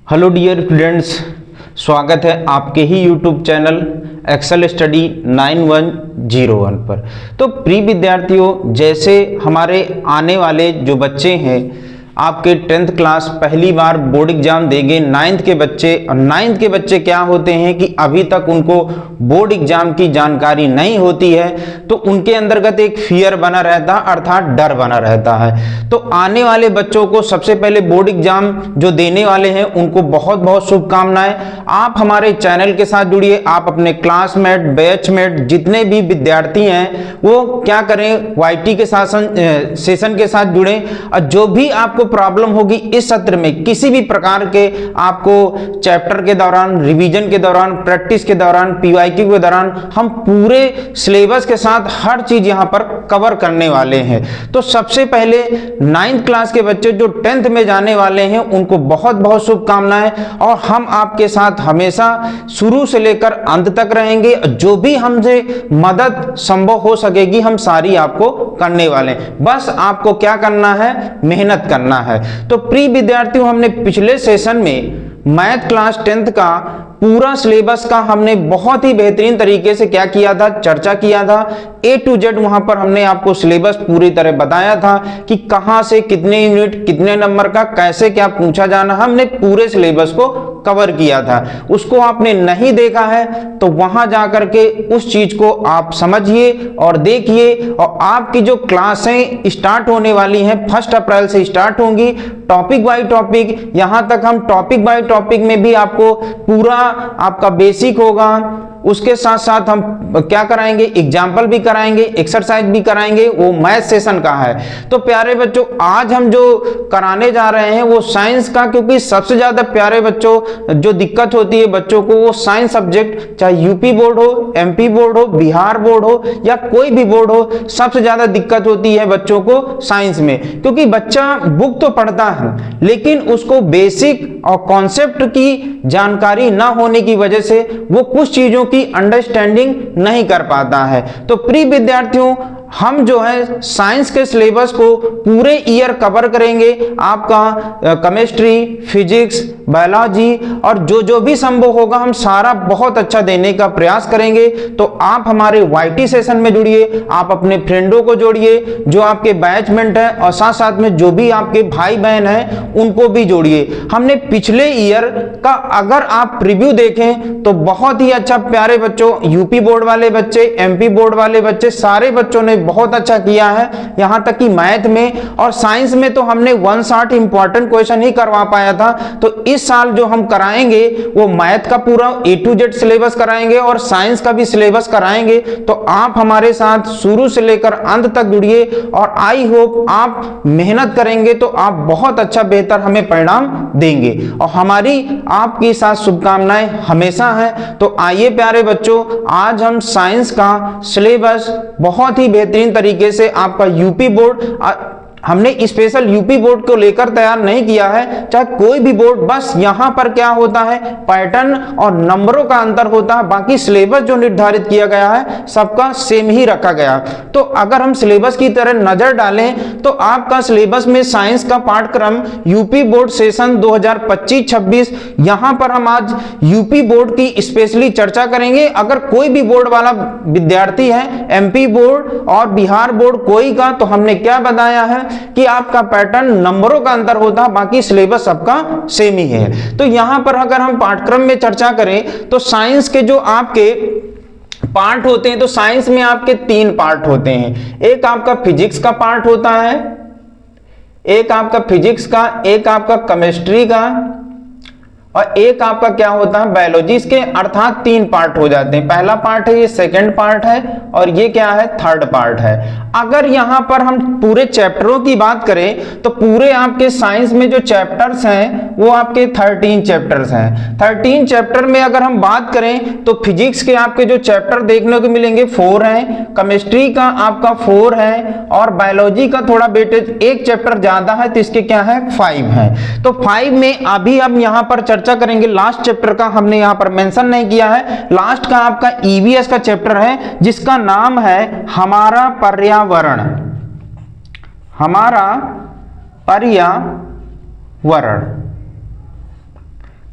Hello dear students, स्वागत है आपके ही यूट्यूब चैनल एक्सेल स्टडी 9101 पर। तो प्रिय विद्यार्थियों, जैसे हमारे आने वाले जो बच्चे हैं आपके 10th क्लास पहली बार बोर्ड एग्जाम देंगे 9th के बच्चे, और 9th के बच्चे क्या होते हैं कि अभी तक उनको बोर्ड एग्जाम की जानकारी नहीं होती है, तो उनके अंतर्गत एक फियर बना रहता है, अर्थात डर बना रहता है। तो आने वाले बच्चों को सबसे पहले बोर्ड एग्जाम जो देने वाले हैं उनको बहुत बहुत शुभकामनाएं। आप हमारे चैनल के साथ जुड़िए, आप अपने क्लासमेट, बैचमेट जितने भी विद्यार्थी हैं वो क्या करें, वाईटी के सेशन के साथ जुड़ें। और जो भी आपको प्रॉब्लम होगी इस सत्र में, किसी भी प्रकार के आपको चैप्टर के दौरान, रिवीजन के दौरान, प्रैक्टिस के दौरान, पीवाईक्यू के दौरान, हम पूरे सिलेबस के साथ हर चीज यहां पर कवर करने वाले हैं। तो सबसे पहले 9th क्लास के बच्चे जो 10th में जाने वाले हैं उनको बहुत बहुत शुभकामनाएं, और हम आपके साथ हमेशा शुरू से लेकर अंत तक रहेंगे। जो भी हमसे मदद संभव हो सकेगी हम सारी आपको करने वाले हैं। बस आपको क्या करना है, मेहनत करना है। तो प्रिय विद्यार्थियों, हमने पिछले सेशन में मैथ क्लास 10th का पूरा सिलेबस का हमने बहुत ही बेहतरीन तरीके से क्या किया था, चर्चा किया था। A to Z वहां पर हमने आपको सिलेबस पूरी तरह बताया था कि कहां से कितने यूनिट, कितने नंबर का, कैसे क्या पूछा जाना, हमने पूरे सिलेबस को कवर किया था। उसको आपने नहीं देखा है तो वहां जाकर के उस चीज को आप समझिए और देखिए। और आपकी जो क्लासें स्टार्ट होने वाली हैं 1 अप्रैल से स्टार्ट होंगी, टॉपिक बाय टॉपिक। यहां तक हम टॉपिक बाय टॉपिक में भी आपको पूरा आपका बेसिक होगा, उसके साथ साथ हम क्या कराएंगे, एग्जाम्पल भी कराएंगे, एक्सरसाइज भी कराएंगे, वो मैथ सेशन का है। तो प्यारे बच्चों, आज हम जो कराने जा रहे हैं वो साइंस का, क्योंकि सबसे ज्यादा प्यारे बच्चों जो दिक्कत होती है बच्चों को वो साइंस सब्जेक्ट, चाहे यूपी बोर्ड हो, एमपी बोर्ड हो, बिहार बोर्ड हो या कोई भी बोर्ड हो, सबसे ज्यादा दिक्कत होती है बच्चों को साइंस में। क्योंकि बच्चा बुक तो पढ़ता है लेकिन उसको बेसिक और कॉन्सेप्ट की जानकारी ना होने की वजह से वो कुछ चीजों की अंडरस्टैंडिंग नहीं कर पाता है। तो प्रिय विद्यार्थियों, हम जो है साइंस के सिलेबस को पूरे ईयर कवर करेंगे। आपका केमिस्ट्री, फिजिक्स, बायोलॉजी और जो भी संभव होगा हम सारा बहुत अच्छा देने का प्रयास करेंगे। तो आप हमारे वाईटी सेशन में जुड़िए, आप अपने फ्रेंडों को जोड़िए जो आपके बैचमेट हैं, और साथ साथ में जो भी आपके भाई बहन हैं उनको भी जोड़िए। हमने पिछले ईयर का अगर आप प्रीव्यू देखें तो बहुत ही अच्छा, प्यारे बच्चों, यूपी बोर्ड वाले बच्चे, एमपी बोर्ड वाले बच्चे, सारे बच्चों ने बहुत अच्छा किया है। यहां तक कि मैथ में और साइंस में तो हमने 1 शॉट इंपॉर्टेंट क्वेश्चन ही करवा पाया था। तो इस साल जो हम कराएंगे वो मैथ का पूरा A to Z सिलेबस कराएंगे और साइंस का भी सिलेबस कराएंगे। तो आप हमारे साथ शुरू से लेकर अंत तक जुड़िए, और आई होप आप मेहनत करेंगे तो आप बहुत अच्छा, बेहतर हमें परिणाम देंगे, और हमारी आपके साथ शुभकामनाएं हमेशा हैं। तो आइए प्यारे बच्चों, आज हम साइंस का सिलेबस बहुत ही बेहतरीन तरीके से, आपका यूपी बोर्ड, हमने स्पेशल यूपी बोर्ड को लेकर तैयार नहीं किया है, चाहे कोई भी बोर्ड, बस यहां पर क्या होता है, पैटर्न और नंबरों का अंतर होता है, बाकी सिलेबस जो निर्धारित किया गया है सबका सेम ही रखा गया। तो अगर हम सिलेबस की तरह नजर डालें तो आपका सिलेबस में साइंस का पाठ्यक्रम यूपी बोर्ड सेशन 2025-26, यहां पर हम आज यूपी बोर्ड की स्पेशली चर्चा करेंगे। अगर कोई भी बोर्ड वाला विद्यार्थी है, एमपी बोर्ड और बिहार बोर्ड कोई का, तो हमने क्या बताया है कि आपका पैटर्न, नंबरों का अंतर होता है, बाकी सिलेबस सबका सेम ही है। तो यहां पर अगर हम पाठ्यक्रम में चर्चा करें तो साइंस के जो आपके पार्ट होते हैं, तो साइंस में आपके 3 पार्ट होते हैं। एक आपका फिजिक्स का पार्ट होता है, एक आपका फिजिक्स का, एक आपका केमिस्ट्री का, और एक आपका क्या होता है, बायोलॉजी। इसके अर्थात 3 पार्ट हो जाते हैं। पहला पार्ट है, ये सेकंड पार्ट है, और ये क्या है, थर्ड पार्ट है। अगर यहां पर हम पूरे चैप्टरों की बात करें तो पूरे आपके साइंस में जो चैप्टर्स हैं वो आपके 13 चैप्टर्स हैं। 13 चैप्टर में अगर हम बात करें तो फिजिक्स के आपके जो चैप्टर देखने को मिलेंगे 4 हैं, केमिस्ट्री का आपका 4 है, और बायोलॉजी का थोड़ा वेटेज 1 चैप्टर ज्यादा है तो इसके क्या है, 5 है। तो 5 में अभी हम यहां पर चर्चा करेंगे। लास्ट चैप्टर का हमने यहां पर मेंशन नहीं किया है, लास्ट का आपका ईवीएस का चैप्टर है जिसका नाम है हमारा पर्यावरण, हमारा पर्यावरण।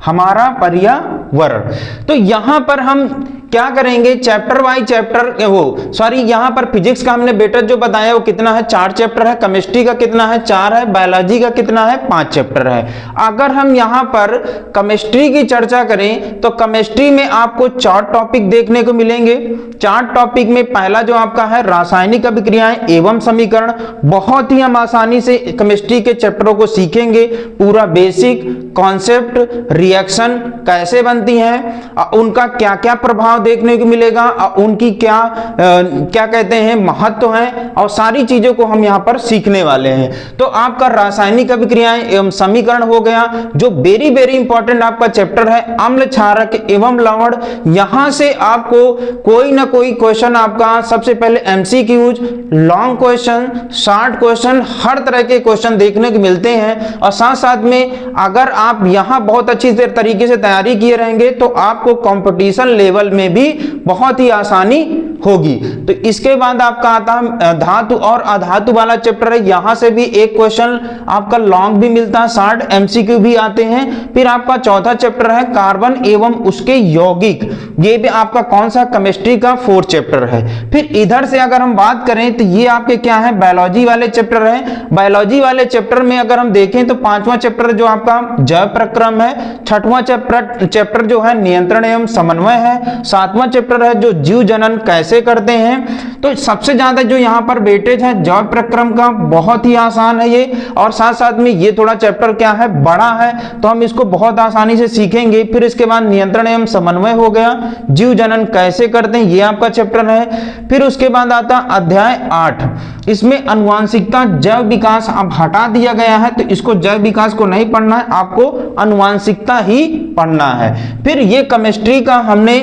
हमारा पर्यावरण। तो यहां पर हम क्या करेंगे, चैप्टर बाय चैप्टर, यहां पर फिजिक्स का हमने बेटा जो बताया वो कितना है, 4 चैप्टर है, केमिस्ट्री का कितना है, 4 है, बायोलॉजी का कितना है, 5 चैप्टर है। अगर हम यहां पर केमिस्ट्री की चर्चा करें तो केमिस्ट्री में आपको 4 टॉपिक देखने को मिलेंगे। 4 टॉपिक में पहला जो आपका है रासायनिक अभिक्रियाएं एवं समीकरण, बहुत ही हम आसानी से केमिस्ट्री के चैप्टरों को सीखेंगे, पूरा बेसिक कॉन्सेप्ट, रिएक्शन कैसे बनती हैं, उनका क्या क्या प्रभाव देखने को मिलेगा, उनकी क्या कहते हैं महत्व है, और सारी चीजों को हम यहां पर सीखने वाले हैं। तो आपका रासायनिक अभिक्रियाएं एवं समीकरण हो गया, जो वेरी वेरी इंपॉर्टेंट आपका चैप्टर है, अम्ल क्षारक एवं लवण। यहां से आपको कोई ना कोई क्वेश्चन आपका, सबसे पहले MCQs, long question, short question, हर तरह के क्वेश्चन देखने को मिलते हैं। और साथ साथ में अगर आप यहां बहुत अच्छी तरीके से तैयारी किए रहेंगे तो आपको कंपटीशन लेवल में भी बहुत ही आसानी होगी। तो इसके बाद आपका आता है धातु और अधातु वाला चैप्टर है, यहां से भी एक क्वेश्चन आपका लॉन्ग भी मिलता है, शॉर्ट एमसीक्यू भी आते हैं। फिर आपका चौथा चैप्टर है कार्बन एवं उसके यौगिक, ये भी आपका कौन सा, केमिस्ट्री का 4th चैप्टर है। फिर इधर से अगर हम बात करें तो ये आपके क्या है, बायोलॉजी वाले चैप्टर है। बायोलॉजी वाले चैप्टर में अगर हम देखें तो 5वां चैप्टर जो आपका जैव प्रक्रम है, 6वां चैप्टर जो है नियंत्रण एवं समन्वय है, 7वां चैप्टर है जो जीव जनन कैसे करते हैं। तो सबसे ज्यादा जो यहाँ पर वेटेज है जैव प्रक्रम का, बहुत ही आसान है ये, और साथ साथ में ये थोड़ा चैप्टर क्या है, बड़ा है, तो हम इसको बहुत आसानी से सीखेंगे। फिर इसके बाद नियंत्रण एवं समन्वय हो गया, जीव जनन कैसे करते हैं, ये आपका चैप्टर है। फिर उसके बाद आता अध्याय 8, इसमें आनुवांशिकता जैव विकास अब हटा दिया गया है, तो इसको जैव विकास को नहीं पढ़ना है, आपको आनुवांशिकता ही पढ़ना है। फिर ये केमिस्ट्री का हमने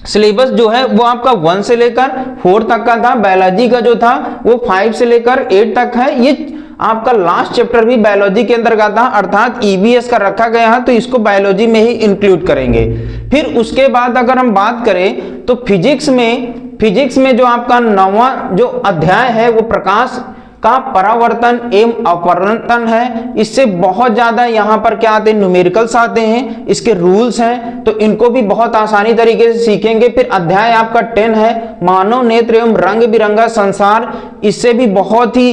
सिलेबस जो है वो आपका 1 से लेकर 4 तक का था, बायोलॉजी का जो था वो 5 से लेकर 8 तक है। ये आपका लास्ट चैप्टर भी बायोलॉजी के अंदर का था, अर्थात ईवीएस का रखा गया है, तो इसको बायोलॉजी में ही इंक्लूड करेंगे। फिर उसके बाद अगर हम बात करें तो फिजिक्स में जो आपका 9वां जो अध्याय है वो प्रकाश का परावर्तन एवं अपवर्तन है। इससे बहुत ज्यादा यहाँ पर क्या आते हैं, न्यूमेरिकल्स आते हैं, इसके रूल्स हैं, तो इनको भी बहुत आसानी तरीके से सीखेंगे। फिर अध्याय आपका 10 है मानव नेत्र एवं रंग बिरंगा संसार, इससे भी बहुत ही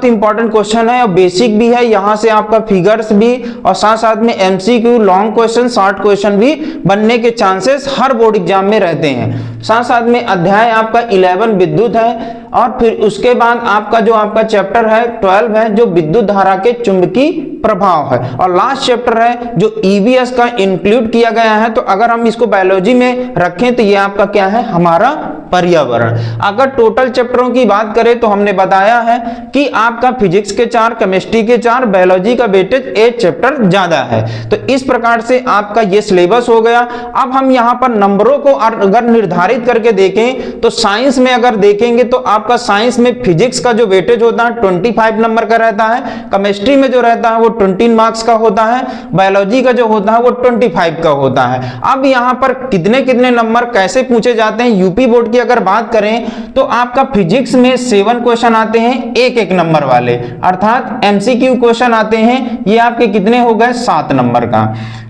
इंपॉर्टेंट क्वेश्चन है और बेसिक भी है, यहाँ से आपका फिगर्स भी और साथ साथ में MCQ, long question, short question भी बनने के चांसेस हर बोर्ड एग्जाम में रहते हैं। साथ साथ में अध्याय आपका 11 विद्युत है, और फिर उसके बाद आपका जो आपका चैप्टर है 12 है जो विद्युत धारा के चुंबकीय प्रभाव है, और लास्ट चैप्टर है जो ईवीएस का इंक्लूड किया गया है। तो अगर हम इसको बायोलॉजी में रखें तो ये आपका क्या है, हमारा पर्यावरण। अगर टोटल चैप्टरों की बात करें तो हमने बताया है कि आपका फिजिक्स के 4, केमिस्ट्री के 4, बायोलॉजी का वेटेज 8 चैप्टर ज्यादा है। तो इस प्रकार से आपका ये सिलेबस हो गया। अब हम यहाँ पर नंबरों को अगर निर्धारित करके देखें तो साइंस में अगर देखेंगे तो आपका साइंस में फिजिक्स का जो वेटेज होता है 25 नंबर का रहता है, केमिस्ट्री में जो रहता है वो 20 मार्क्स का होता है, बायोलॉजी का जो होता है वो 25 का होता है। अब यहाँ पर कितने नंबर कैसे पूछे जाते हैं, यूपी बोर्ड की अगर बात करें तो आपका फिजिक्स में 7 क्वेश्चन आते हैं एक नंबर वाले, अर्थात एमसीक्यू क्वेश्चन आते हैं, ये आपके कितने हो गए, 7 नंबर का।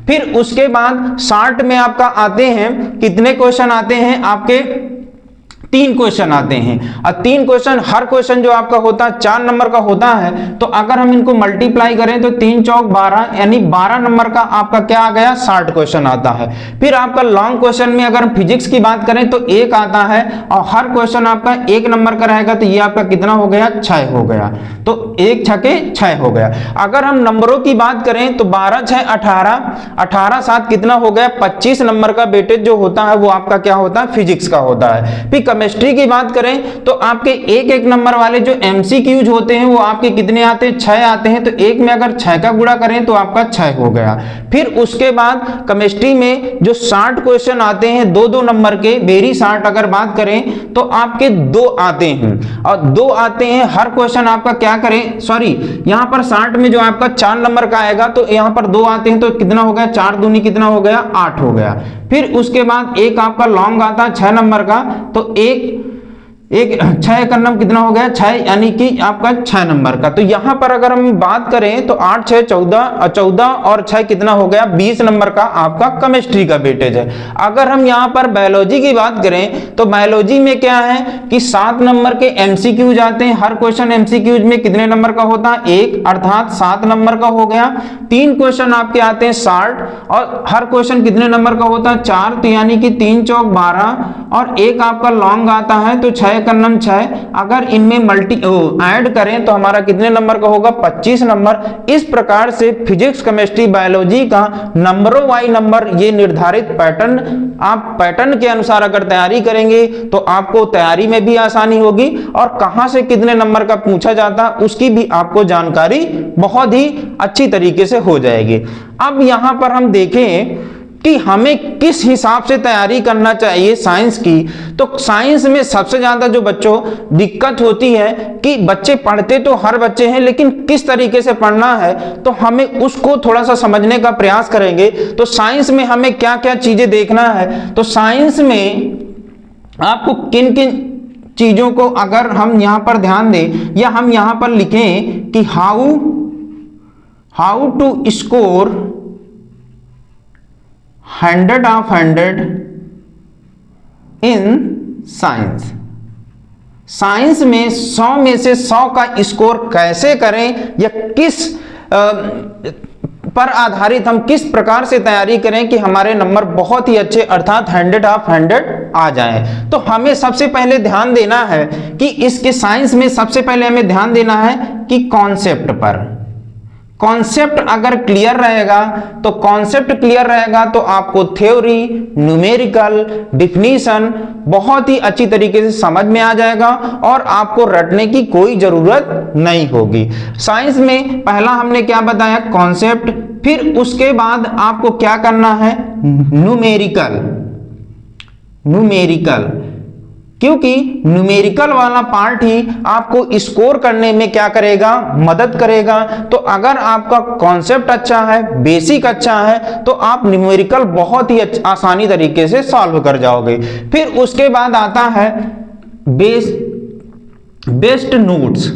फिर उसके बाद 60 में आपका आते हैं कितने क्वेश्चन आते हैं, आपके 3 क्वेश्चन आते हैं, और 3 क्वेश्चन, हर क्वेश्चन जो आपका होता है 4 नंबर का होता है। तो अगर हम इनको मल्टीप्लाई करें तो 3 चौक 12, यानी 12 नंबर का आपका क्या आ गया, 60 क्वेश्चन आता है। फिर आपका लॉन्ग क्वेश्चन में अगर फिजिक्स की बात करें तो 1 आता है, और हर क्वेश्चन आपका 1 नंबर का रहेगा, तो ये आपका कितना हो गया, 6 हो गया। तो 1 छके 6 हो गया। अगर हम नंबरों की बात करें तो 12 6 18, 18 7 कितना हो गया, 25 नंबर का वेटेज जो होता है वो आपका क्या होता है, फिजिक्स का होता है। फिर केमिस्ट्री की बात करें तो आपके एक नंबर वाले जो एमसीक्यूज होते हैं वो आपके कितने आते हैं, 6 आते हैं। तो 1 में अगर 6 का गुणा करें तो आपका 6 हो गया। फिर उसके बाद केमिस्ट्री में जो 60 क्वेश्चन आते हैं 2 नंबर के, वेरी 60 अगर बात करें तो आपके 2 आते हैं, और 2 आते हैं, हर क्वेश्चन आपका क्या करें, सॉरी यहां पर 60 में जो आपका 4 नंबर का आएगा तो यहां पर 2 आते हैं, तो कितना हो गया, 4 दूनी कितना हो गया, 8 हो गया। फिर उसके बाद एक आपका लॉन्ग आता है 6 नंबर का, तो एक 6 एकन्नम कितना हो गया 6, यानी कि आपका 6 नंबर का। तो यहाँ पर अगर हम बात करें तो 8 6 14 और 6 कितना हो गया 20 नंबर का आपका केमिस्ट्री का वेटेज है। अगर हम यहाँ पर बायोलॉजी की बात करें तो बायोलॉजी में क्या है कि 7 नंबर के एमसीक्यूज आते हैं। हर क्वेश्चन एमसीक्यूज में कितने नंबर का होता है 1, अर्थात 7 नंबर का हो गया। 3 क्वेश्चन आपके आते हैं शॉर्ट और हर क्वेश्चन कितने नंबर का होता है 4, तो यानी कि 3 चौक 12 और एक आपका लॉन्ग आता है तो 6 एकन्नम 6। अगर इनमें ऐड करें तो हमारा कितने नंबर का होगा 25 नंबर। इस प्रकार से फिजिक्स केमिस्ट्री बायोलॉजी का नंबरों वाई नंबर ये निर्धारित पैटर्न, आप पैटर्न के अनुसार अगर तैयारी करेंगे तो आपको तैयारी में भी आसानी होगी और कहां से कितने नंबर का पूछा जाता उसकी भी आपको जानकारी बहुत ही अच्छी तरीके से हो जाएगी। अब यहां पर हम देखें कि हमें किस हिसाब से तैयारी करना चाहिए साइंस की। तो साइंस में सबसे ज्यादा जो बच्चों दिक्कत होती है कि बच्चे पढ़ते तो हर बच्चे हैं लेकिन किस तरीके से पढ़ना है, तो हमें उसको थोड़ा सा समझने का प्रयास करेंगे। तो साइंस में हमें क्या क्या चीजें देखना है, तो साइंस में आपको किन किन चीजों को अगर हम यहां पर ध्यान दें या हम यहां पर लिखें कि how to score 100 of 100 in science. Science में 100 में से 100 का स्कोर कैसे करें या किस पर आधारित हम किस प्रकार से तैयारी करें कि हमारे नंबर बहुत ही अच्छे अर्थात 100 of 100 आ जाएं। तो हमें सबसे पहले ध्यान देना है कि इसके साइंस में सबसे पहले हमें ध्यान देना है कि कॉन्सेप्ट पर। कॉन्सेप्ट अगर क्लियर रहेगा तो तो आपको थ्योरी, न्यूमेरिकल, डिफिनीशन बहुत ही अच्छी तरीके से समझ में आ जाएगा और आपको रटने की कोई जरूरत नहीं होगी। साइंस में पहला हमने क्या बताया कॉन्सेप्ट, फिर उसके बाद आपको क्या करना है न्यूमेरिकल, क्योंकि न्यूमेरिकल वाला पार्ट ही आपको स्कोर करने में क्या करेगा मदद करेगा। तो अगर आपका कॉन्सेप्ट अच्छा है, बेसिक अच्छा है, तो आप न्यूमेरिकल बहुत ही आसानी तरीके से सॉल्व कर जाओगे। फिर उसके बाद आता है बेस्ट नोट्स।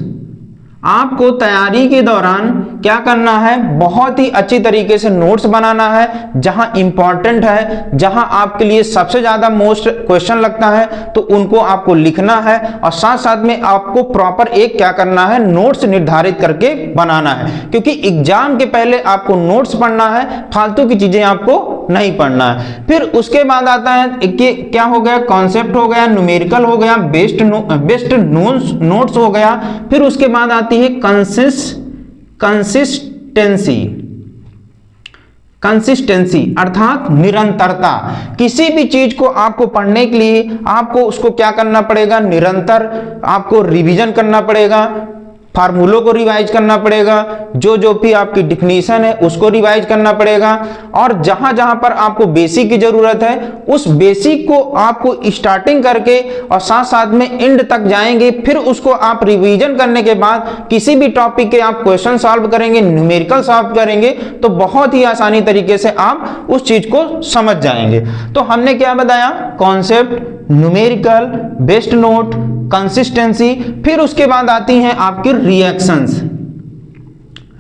आपको तैयारी के दौरान क्या करना है बहुत ही अच्छी तरीके से नोट्स बनाना है। जहां इंपॉर्टेंट है, जहां आपके लिए सबसे ज्यादा मोस्ट क्वेश्चन लगता है तो उनको आपको लिखना है और साथ साथ में आपको प्रॉपर एक क्या करना है नोट्स निर्धारित करके बनाना है, क्योंकि एग्जाम के पहले आपको नोट्स पढ़ना है, फालतू की चीजें आपको नहीं पढ़ना है। फिर उसके बाद आता है कि क्या हो गया कॉन्सेप्ट हो गया, न्यूमेरिकल हो गया, बेस्ट नोट्स हो गया। फिर उसके बाद आती है कंसिस्टेंसी अर्थात निरंतरता। किसी भी चीज को आपको पढ़ने के लिए आपको उसको क्या करना पड़ेगा निरंतर आपको रिवीजन करना पड़ेगा, फार्मूलों को रिवाइज करना पड़ेगा, जो भी आपकी डिफिनीशन है उसको रिवाइज करना पड़ेगा और जहां जहां पर आपको बेसिक की जरूरत है उस बेसिक को आपको स्टार्टिंग करके और साथ साथ में एंड तक जाएंगे। फिर उसको आप रिवीजन करने के बाद किसी भी टॉपिक के आप क्वेश्चन सॉल्व करेंगे, न्यूमेरिकल सॉल्व करेंगे तो बहुत ही आसानी तरीके से आप उस चीज को समझ जाएंगे। तो हमने क्या बताया concept, numerical, best note, consistency. फिर उसके बाद आती हैं आपकी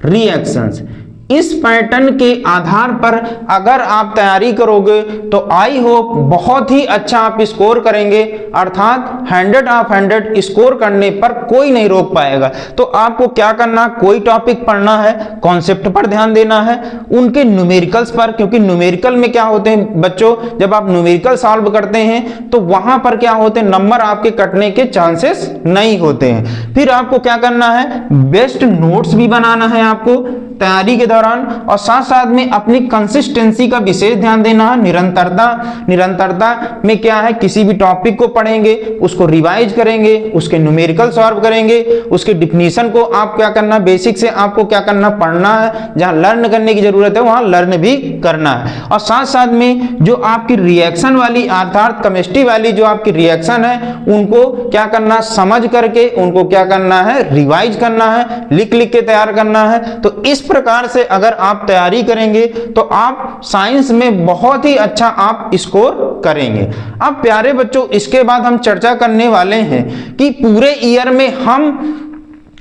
रिएक्शंस। इस पैटर्न के आधार पर अगर आप तैयारी करोगे तो आई होप बहुत ही अच्छा आप स्कोर करेंगे, अर्थात 100 of 100 स्कोर करने पर कोई नहीं रोक पाएगा। तो आपको क्या करना, कोई टॉपिक पढ़ना है, कॉन्सेप्ट पर ध्यान देना है, उनके न्यूमेरिकल्स पर, क्योंकि न्यूमेरिकल में क्या होते हैं बच्चों जब आप न्यूमेरिकल सॉल्व करते हैं तो वहां पर क्या होते हैं नंबर आपके कटने के चांसेस नहीं होते हैं। फिर आपको क्या करना है बेस्ट नोट्स भी बनाना है आपको तैयारी के दौरान और साथ साथ में अपनी कंसिस्टेंसी का विशेष ध्यान देना है। निरंतरता में क्या है किसी भी टॉपिक को पढ़ेंगे, उसको रिवाइज करेंगे, उसके न्यूमेरिकल सॉल्व करेंगे, उसके डिफिनीशन को आप क्या करना बेसिक से आपको क्या करना पढ़ना है, जहां लर्न करने की जरूरत है वहां लर्न भी करना है। और साथ साथ में जो आपकी रिएक्शन वाली अर्थात केमिस्ट्री वाली जो आपकी रिएक्शन है उनको क्या करना समझ करके उनको क्या करना है रिवाइज करना है, लिख के तैयार करना है। तो इस प्रकार से अगर आप तैयारी करेंगे तो आप साइंस में बहुत ही अच्छा आप स्कोर करेंगे। अब प्यारे बच्चों, इसके बाद हम चर्चा करने वाले हैं कि पूरे ईयर में हम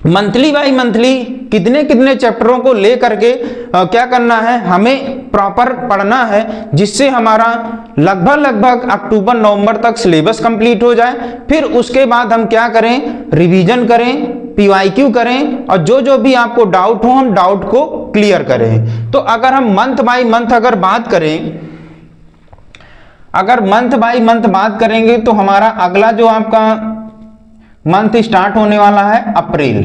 मंथली बाई मंथली कितने कितने चैप्टरों को लेकर के क्या करना है, हमें प्रॉपर पढ़ना है, जिससे हमारा लगभग अक्टूबर नवंबर तक सिलेबस कंप्लीट हो जाए। फिर उसके बाद हम क्या करें, रिवीजन करें, पीवाईक्यू करें, और जो भी आपको डाउट हो हम डाउट को क्लियर करें। तो अगर हम मंथ बाई मंथ अगर बात करेंगे तो हमारा अगला जो आपका मंथ स्टार्ट होने वाला है अप्रैल,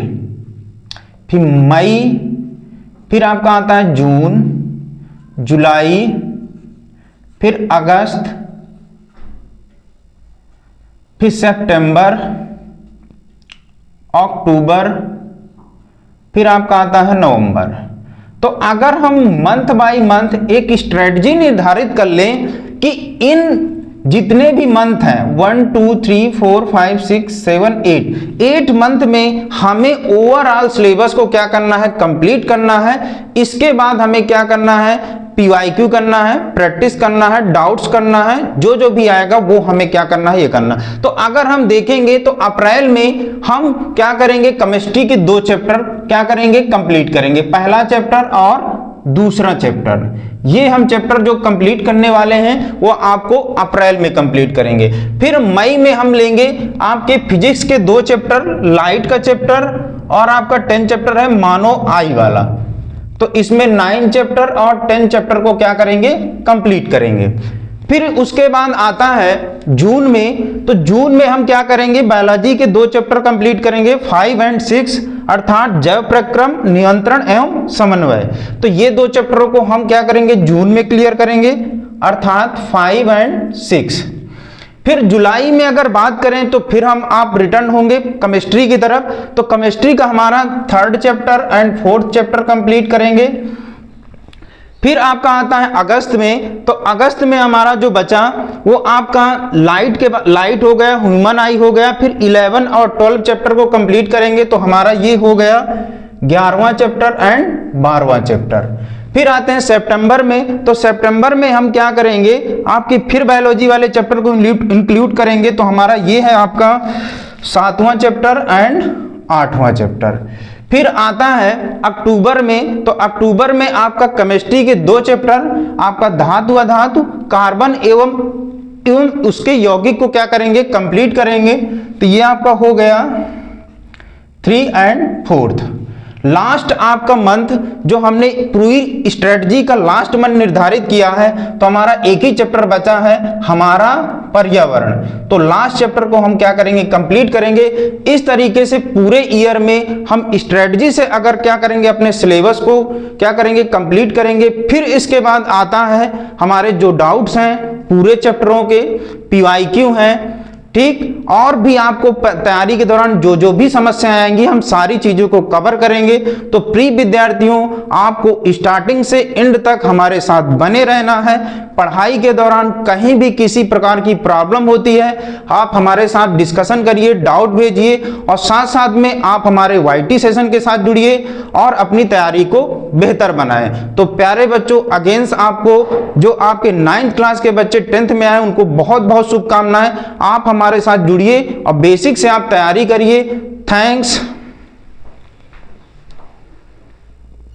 फिर मई, फिर आपका आता है जून, जुलाई, फिर अगस्त, फिर सितंबर, अक्टूबर, फिर आपका आता है नवंबर। तो अगर हम मंथ बाय मंथ एक स्ट्रेटजी निर्धारित कर लें कि इन जितने भी मंथ हैं 1 2 3 4 5 6 7 8 मंथ में हमें ओवरऑल सिलेबस को क्या करना है, कंप्लीट करना है। इसके बाद हमें क्या करना है, पीवाईक्यू करना है, प्रैक्टिस करना है, डाउट्स करना है, जो भी आएगा वो हमें क्या करना है, ये करना। तो अगर हम देखेंगे तो अप्रैल में हम क्या करेंगे, केमिस्ट्री के 2 चैप्टर क्या करेंगे, कंप्लीट करेंगे, पहला चैप्टर और दूसरा चैप्टर। ये हम चैप्टर जो कंप्लीट करने वाले हैं वो आपको अप्रैल में कंप्लीट करेंगे। फिर मई में हम लेंगे आपके फिजिक्स के 2 चैप्टर, लाइट का चैप्टर और आपका 10 चैप्टर है मानो आई वाला। तो इसमें 9 चैप्टर और 10 चैप्टर को क्या करेंगे, कंप्लीट करेंगे। फिर उसके बाद आता है जून में, तो जून में हम क्या करेंगे, बायोलॉजी के 2 चैप्टर कंप्लीट करेंगे, 5 और 6, अर्थात जैव प्रक्रम, नियंत्रण एवं समन्वय। तो ये 2 चैप्टरों को हम क्या करेंगे, जून में क्लियर करेंगे, अर्थात 5 और 6। फिर जुलाई में अगर बात करें तो फिर आप रिटर्न होंगे केमिस्ट्री की तरफ। तो केमिस्ट्री का हमारा 3rd chapter and 4th chapter complete करेंगे। फिर आपका आता है अगस्त में, तो अगस्त में हमारा जो बचा वो आपका लाइट हो गया, ह्यूमन आई हो गया, फिर 11 और 12 चैप्टर को कंप्लीट करेंगे। तो हमारा ये हो गया 11वां चैप्टर एंड 12वां चैप्टर। फिर आते हैं सितंबर में, तो सितंबर में हम क्या करेंगे, आपकी फिर बायोलॉजी वाले चैप्टर को इंक्लूड करेंगे। तो हमारा ये है आपका 7वां चैप्टर एंड 8वां चैप्टर। फिर आता है अक्टूबर में, तो अक्टूबर में आपका केमिस्ट्री के 2 चैप्टर, आपका धातु अधातु, कार्बन एवं उसके यौगिक को क्या करेंगे, कंप्लीट करेंगे। तो ये आपका हो गया 3 और 4th। लास्ट आपका मंथ जो हमने पूरी स्ट्रेटजी का लास्ट मंथ निर्धारित किया है, तो हमारा एक ही चैप्टर बचा है, हमारा पर्यावरण। तो लास्ट चैप्टर को हम क्या करेंगे, कंप्लीट करेंगे। इस तरीके से पूरे ईयर में हम स्ट्रेटजी से अगर क्या करेंगे, अपने सिलेबस को क्या करेंगे, कंप्लीट करेंगे। फिर इसके बाद आता है हमारे जो डाउट्स हैं पूरे चैप्टरों के, पीवाईक्यू हैं, ठीक, और भी आपको तैयारी के दौरान जो भी समस्याएं आएंगी हम सारी चीजों को कवर करेंगे। तो प्रिय विद्यार्थियों, आपको स्टार्टिंग से एंड तक हमारे साथ बने रहना है। पढ़ाई के दौरान कहीं भी किसी प्रकार की प्रॉब्लम होती है, आप हमारे साथ डिस्कशन करिए, डाउट भेजिए, और साथ साथ में आप हमारे YT सेशन के साथ जुड़िए और अपनी तैयारी को बेहतर बनाएं। तो प्यारे बच्चों, अगेंस्ट आपको जो आपके 9th क्लास के बच्चे 10th में आए उनको बहुत बहुत शुभकामनाएं। आप हमारे साथ जुड़िए और बेसिक से आप तैयारी करिए। थैंक्स।